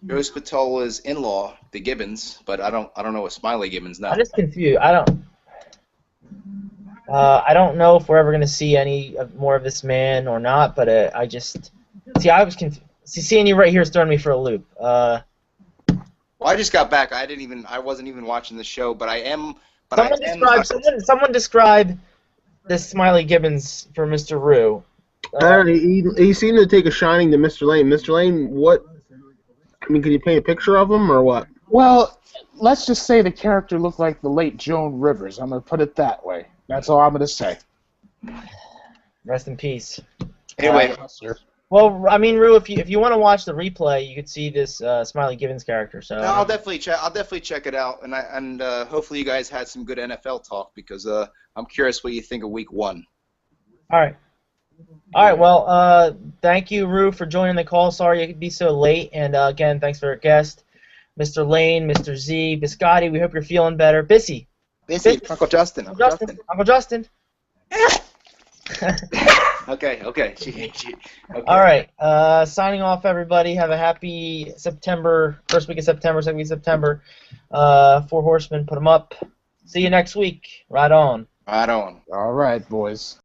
S6: Spatola's in-law, the Gibbons, but I don't know a Smiley Gibbons now.
S2: I'm just confused. I don't know if we're ever going to see any more of this man or not, but I just... See, I was confused. Seeing you right here is throwing me for a loop. Well,
S6: I just got back. I wasn't even watching the show, but I am...
S2: Someone describe this Smiley Gibbons for Mr. Roo.
S3: He seemed to take a shining to Mr. Lane. Mr. Lane, what... I mean, can you paint a picture of him, or what?
S4: Well, let's just say the character looked like the late Joan Rivers. I'm going to put it that way. That's all I'm going to say.
S2: Rest in peace.
S6: Anyway,
S2: Well, I mean, Rue, if you want to watch the replay, you could see this Smiley Gibbons character. So
S6: no, I'll definitely check it out, and hopefully you guys had some good NFL talk because I'm curious what you think of Week 1.
S2: All right. All right. Well, thank you, Rue, for joining the call. Sorry you could be so late, and again, thanks for our guest, Mr. Lane, Mr. Z, Biscotti. We hope you're feeling better. Bissy.
S6: Uncle Justin.
S2: Uncle Justin.
S6: Okay. Okay.
S2: All right. Signing off, everybody. Have a happy September, first week of September, second week of September. 4 Horsemen, put them up. See you next week. Right on.
S6: Right on.
S4: All right, boys.